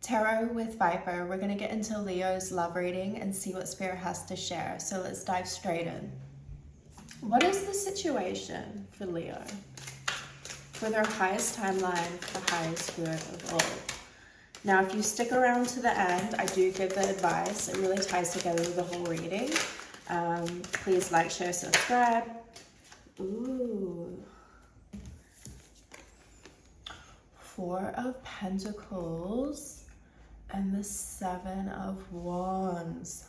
Tarot with Viper. We're going to get into Leo's love reading and see what Spirit has to share. So let's dive straight in. What is the situation for Leo? For their highest timeline, for the highest good of all. Now, if you stick around to the end, I do give the advice. It really ties together with the whole reading. Please like, share, subscribe. Ooh. Four of Pentacles and the Seven of Wands.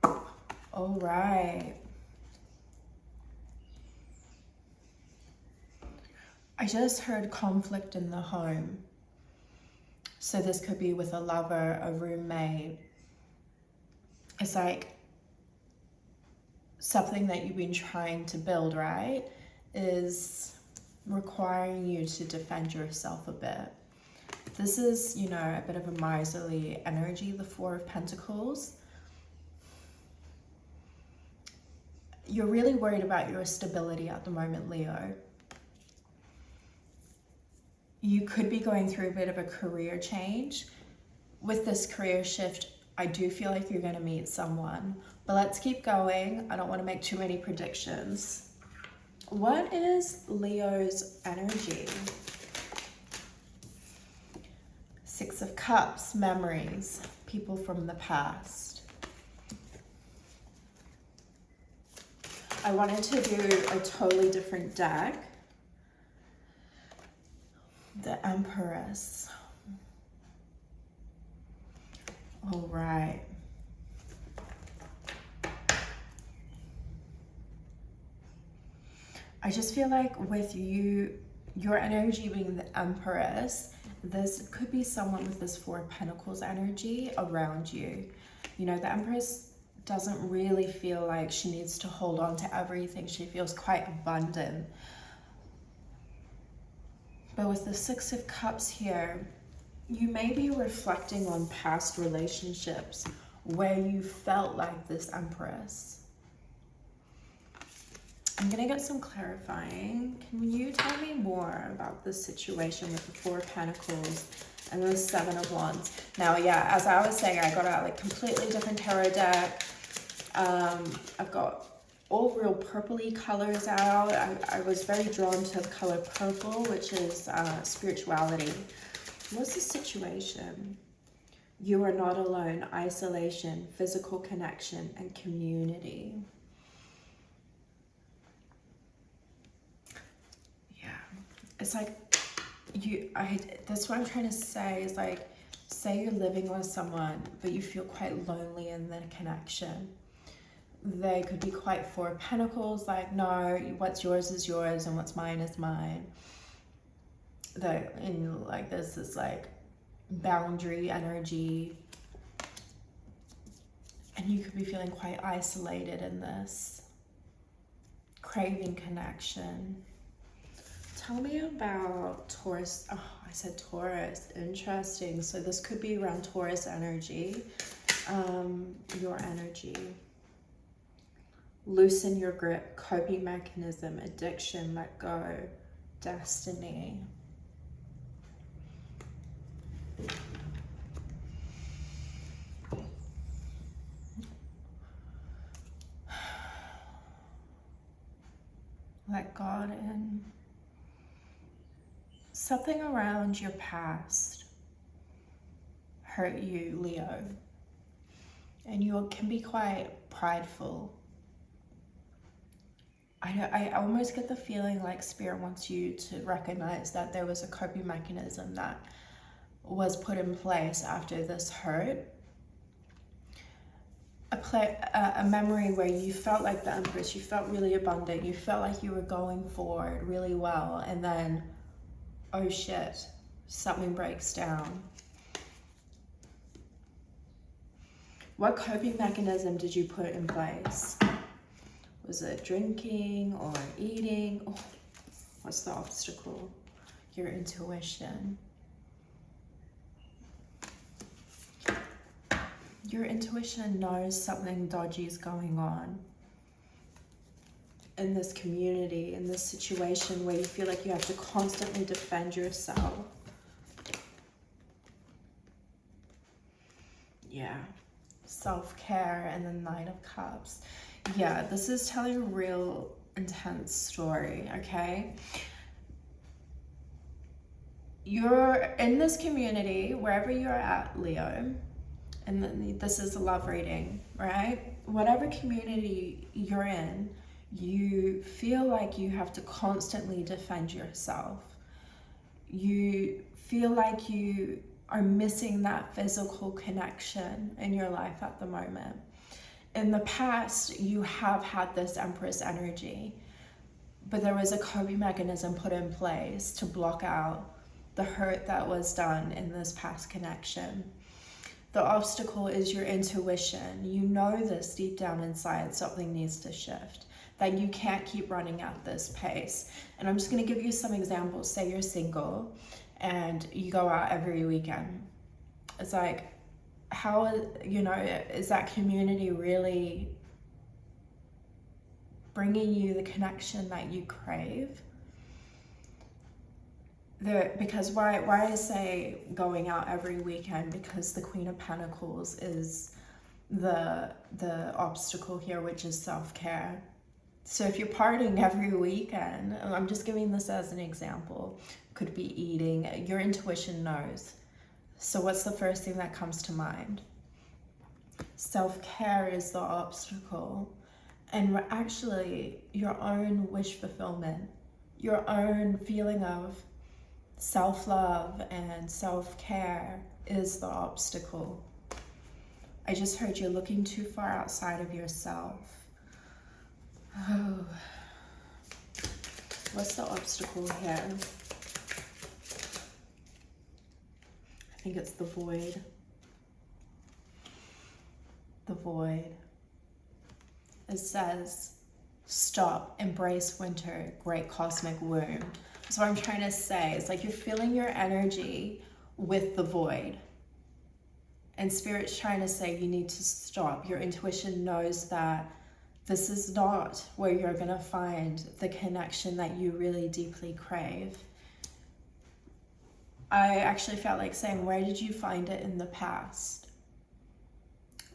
All right. I just heard conflict in the home. So this could be with a lover, a roommate. It's like something that you've been trying to build, right? Is requiring you to defend yourself a bit. This is, you know, a bit of a miserly energy, the Four of Pentacles. You're really worried about your stability at the moment, Leo. You could be going through a bit of a career change. With this career shift, I do feel like you're going to meet someone. But let's keep going. I don't want to make too many predictions. What is Leo's energy? Six of Cups, memories, people from the past. I wanted to do a totally different deck. The Empress. All right. I just feel like with you, your energy being the Empress, this could be someone with this Four of Pentacles energy around you. You know, the Empress doesn't really feel like she needs to hold on to everything. She feels quite abundant. But with the Six of Cups here, you may be reflecting on past relationships where you felt like this Empress. I'm going to get some clarifying. Can you tell me more about this situation with the Four of Pentacles and the Seven of Wands? Now, yeah, as I was saying, I got out like completely different tarot deck. I've got all real purpley colors out. I was very drawn to the color purple, which is spirituality. What's the situation? You are not alone. Isolation, physical connection, and community. It's like that's what I'm trying to say, is like, say you're living with someone, but you feel quite lonely in the connection. They could be quite Four of Pentacles, like, no, what's yours is yours and what's mine is mine. And like there's this like boundary energy. And you could be feeling quite isolated in this, craving connection. Tell me about Taurus. Oh, I said Taurus. Interesting. So this could be around Taurus energy. Your energy. Loosen your grip. Coping mechanism. Addiction. Let go. Destiny. Let God in. Something around your past hurt you, Leo. And you can be quite prideful. I almost get the feeling like Spirit wants you to recognize that there was a coping mechanism that was put in place after this hurt. A memory where you felt like the Empress, you felt really abundant, you felt like you were going forward really well, and then, oh shit, something breaks down. What coping mechanism did you put in place? Was it drinking or eating? Oh, what's the obstacle? Your intuition. Your intuition knows something dodgy is going on in this community, in this situation where you feel like you have to constantly defend yourself. Yeah. Self-care, and then Nine of Cups. Yeah, this is telling a real intense story, okay? You're in this community, wherever you're at, Leo, and then this is a love reading, right? Whatever community you're in, you feel like you have to constantly defend yourself. You feel like you are missing that physical connection in your life at the moment. In the past, you have had this Empress energy, but there was a coping mechanism put in place to block out the hurt that was done in this past connection. The obstacle is your intuition. You know this deep down inside, something needs to shift, that you can't keep running at this pace. And I'm just going to give you some examples. Say you're single and you go out every weekend. It's like, how, you know, is that community really bringing you the connection that you crave? Because why I say going out every weekend, because the Queen of Pentacles is the obstacle here, which is self-care. So if you're partying every weekend, and I'm just giving this as an example, could be eating, your intuition knows. So what's the first thing that comes to mind? Self-care is the obstacle. And actually, your own wish fulfillment, your own feeling of self-love and self-care is the obstacle. I just heard you're looking too far outside of yourself. Oh. What's the obstacle here? I think it's the void. The void. It says, stop, embrace winter, great cosmic wound. So what I'm trying to say is like you're feeling your energy with the void. And Spirit's trying to say you need to stop. Your intuition knows that this is not where you're going to find the connection that you really deeply crave. I actually felt like saying, where did you find it in the past?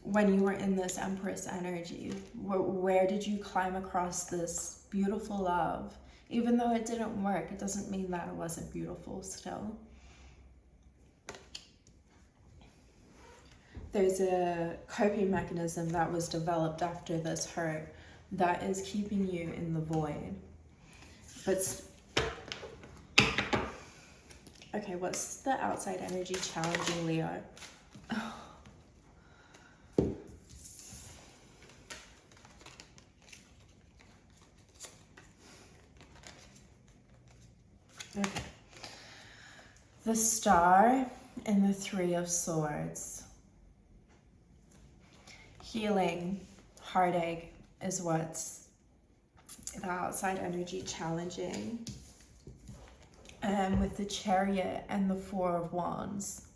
When you were in this Empress energy, where did you climb across this beautiful love? Even though it didn't work, it doesn't mean that it wasn't beautiful still. There's a coping mechanism that was developed after this hurt that is keeping you in the void. But okay, what's the outside energy challenging Leo? Okay. The Star and the Three of Swords. Healing, heartache is what's the outside energy challenging. And with the Chariot and the Four of Wands.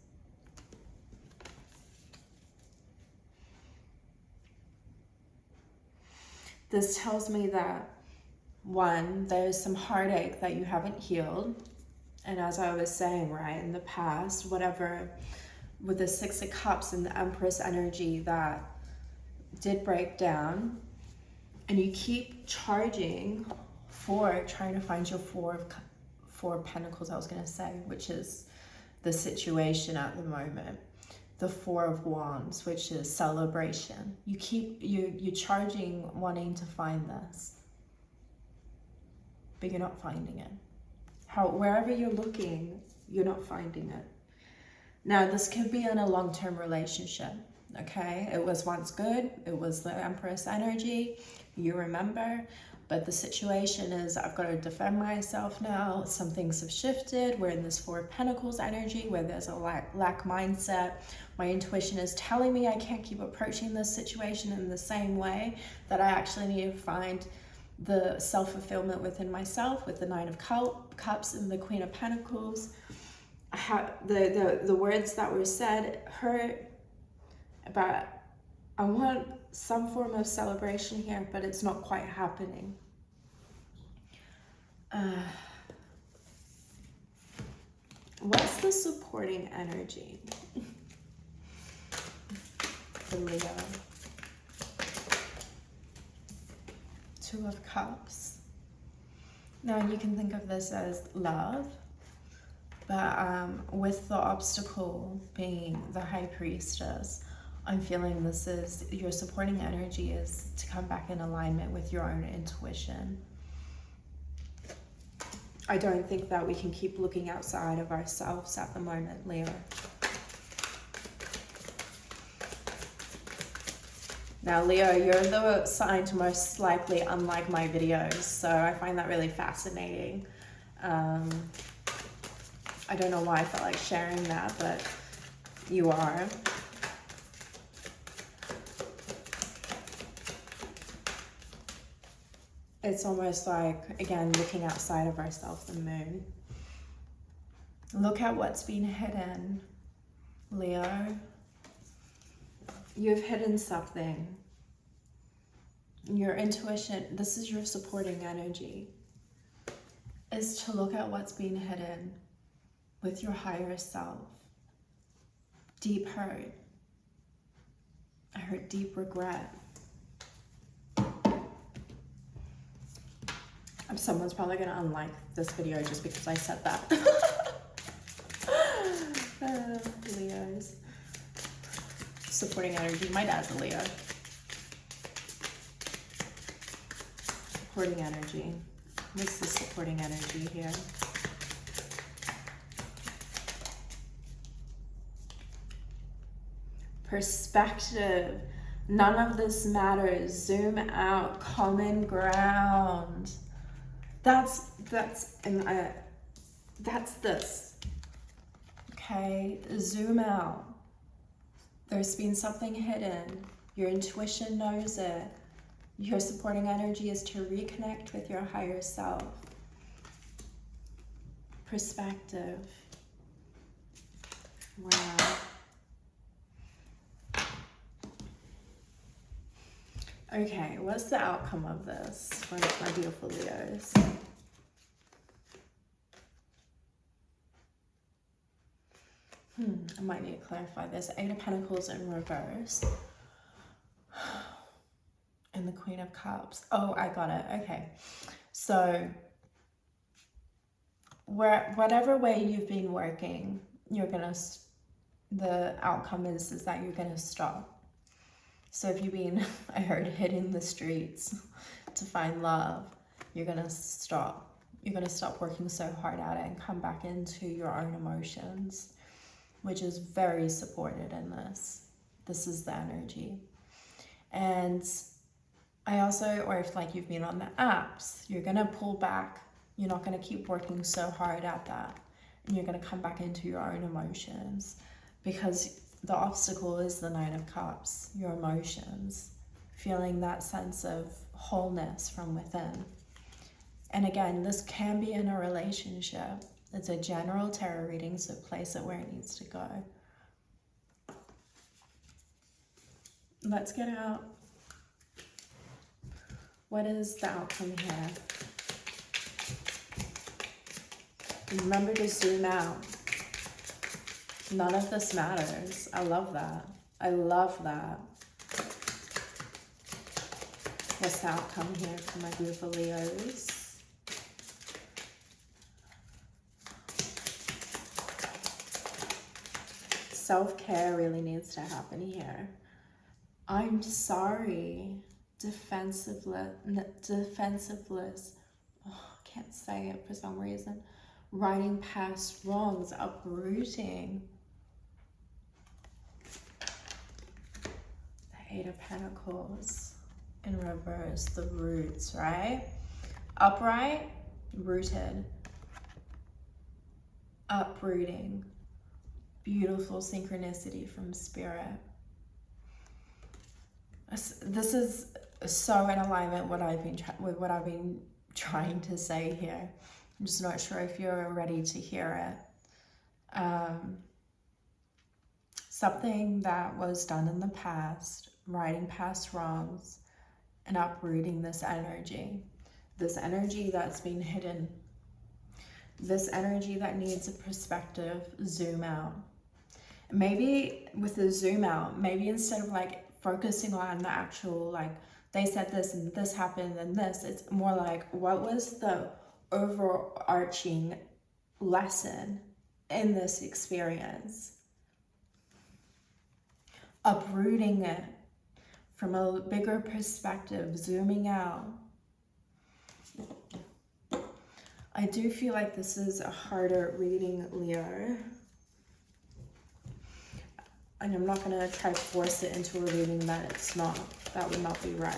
This tells me that, one, there's some heartache that you haven't healed. And as I was saying, right, in the past, whatever, with the Six of Cups and the Empress energy that did break down, and you keep charging for trying to find your Four of Pentacles, I was going to say, which is the situation at the moment. The Four of Wands, which is celebration. You keep, you're charging, wanting to find this, but you're not finding it. Wherever you're looking, you're not finding it. Now, this could be in a long-term relationship, okay? It was once good. It was the Empress energy, you remember. But the situation is, I've got to defend myself now. Some things have shifted. We're in this Four of Pentacles energy where there's a lack mindset. My intuition is telling me I can't keep approaching this situation in the same way, that I actually need to find the self-fulfillment within myself with the Nine of Cups and the Queen of Pentacles. The words that were said hurt, but I want some form of celebration here, but it's not quite happening. What's the supporting energy? for Leo. Two of Cups. Now you can think of this as love, but with the obstacle being the High Priestess, I'm feeling this is your supporting energy is to come back in alignment with your own intuition. I don't think that we can keep looking outside of ourselves at the moment, Leo. Now, Leo, you're the sign to most likely unlike my videos, so I find that really fascinating. I don't know why I felt like sharing that, but you are. It's almost like, again, looking outside of ourselves, the moon. Look at what's been hidden, Leo. You've hidden something. Your intuition, this is your supporting energy, is to look at what's been hidden with your higher self. Deep hurt. I heard deep regret. Someone's probably going to unlike this video just because I said that. Leos. Supporting energy. My dad's a Leo. Supporting energy. What's the supporting energy here? Perspective. None of this matters. Zoom out. Common ground. That's this. Okay, zoom out. There's been something hidden. Your intuition knows it. Your supporting energy is to reconnect with your higher self. Perspective. Wow. Okay, what's the outcome of this for my beautiful Leos? I might need to clarify this. Eight of Pentacles in reverse. And the Queen of Cups. Oh, I got it. Okay. So, whatever way you've been working, the outcome is that you're going to stop. So if you've been, I heard, hitting the streets to find love, you're going to stop. You're going to stop working so hard at it and come back into your own emotions, which is very supported in this. This is the energy. And I also, or if like you've been on the apps, you're going to pull back. You're not going to keep working so hard at that. And you're going to come back into your own emotions, because the obstacle is the Nine of Cups, your emotions, feeling that sense of wholeness from within. And again, this can be in a relationship. It's a general tarot reading, so place it where it needs to go. Let's get out. What is the outcome here? Remember to zoom out. None of this matters. I love that. I love that. What's the outcome here for my beautiful Leos? Self-care really needs to happen here. I'm sorry. Defensiveness. Oh, I can't say it for some reason. Writing past wrongs. Uprooting. The Eight of Pentacles in reverse. The roots, right? Upright. Rooted. Uprooting. Beautiful synchronicity from Spirit. This is so in alignment with what I've been trying to say here. I'm just not sure if you're ready to hear it. Something that was done in the past, righting past wrongs, and uprooting this energy that's been hidden, this energy that needs a perspective, zoom out. maybe with the zoom out, maybe instead of like focusing on the actual, like, they said this and this happened and this, it's more like, what was the overarching lesson in this experience? Uprooting it from a bigger perspective, zooming out. I do feel like this is a harder reading, Leo. And I'm not going to try to force it into a reading that it's not. That would not be right.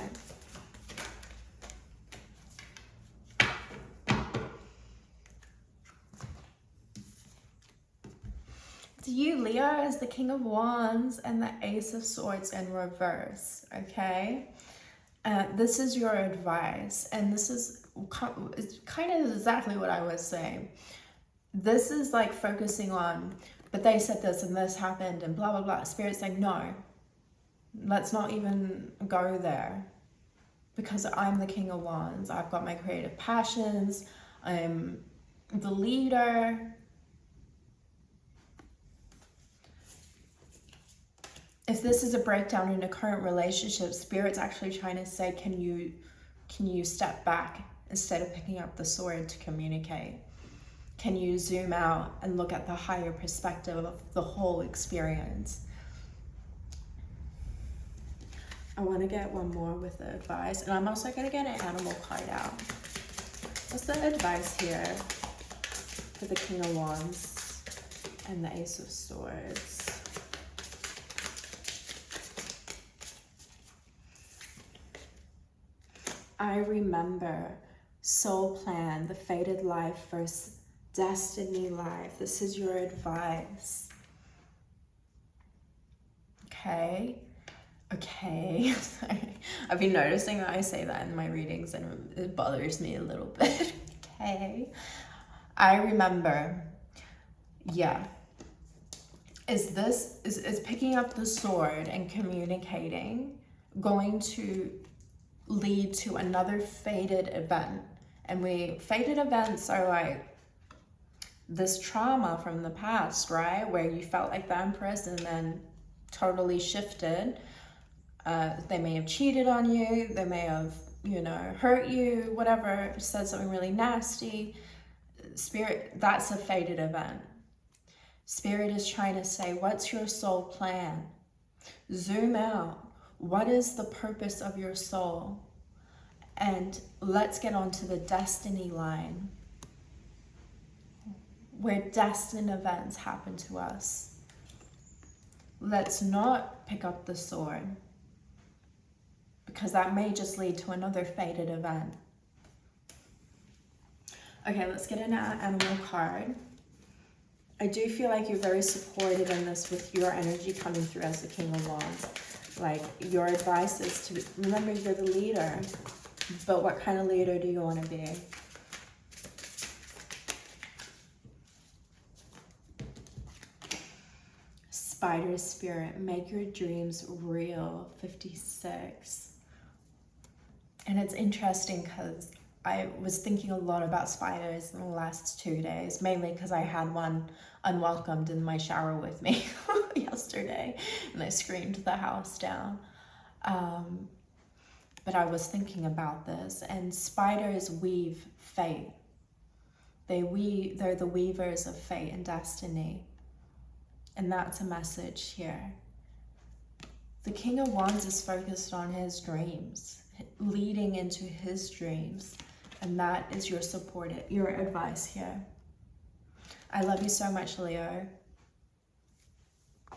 It's you, Leo, as the King of Wands and the Ace of Swords in reverse, okay? This is your advice, and this is kind of exactly what I was saying. This is like focusing on, but they said this and this happened and blah, blah, blah. Spirit's saying, no, let's not even go there, because I'm the King of Wands. I've got my creative passions. I'm the leader. If this is a breakdown in a current relationship, Spirit's actually trying to say, can you step back instead of picking up the sword to communicate? Can you zoom out and look at the higher perspective of the whole experience? I want to get one more with the advice, and I'm also going to get an animal card out. What's the advice here for the King of Wands and the Ace of Swords? I remember soul plan, the fated life versus destiny life. This is your advice. Okay. Sorry. I've been noticing that I say that in my readings and it bothers me a little bit. Okay. I remember. Yeah. Is picking up the sword and communicating going to lead to another fated event? And fated events are like this trauma from the past, right? Where you felt like the Empress and then totally shifted. They may have cheated on you. They may have, hurt you, whatever, said something really nasty. Spirit, that's a fated event. Spirit is trying to say, what's your soul plan? Zoom out. What is the purpose of your soul? And let's get on to the destiny line, where destined events happen to us. Let's not pick up the sword, because that may just lead to another fated event. Okay, let's get an animal card. I do feel like you're very supported in this with your energy coming through as the King of Wands. Like, your advice is to remember you're the leader, but what kind of leader do you want to be? Spider spirit, make your dreams real, 56. And it's interesting because I was thinking a lot about spiders in the last 2 days, mainly because I had one unwelcomed in my shower with me yesterday, and I screamed the house down. But I was thinking about this, and spiders weave fate. They're the weavers of fate and destiny. And that's a message here. The King of Wands is focused on his dreams, leading into his dreams. And that is your advice here. I love you so much, Leo.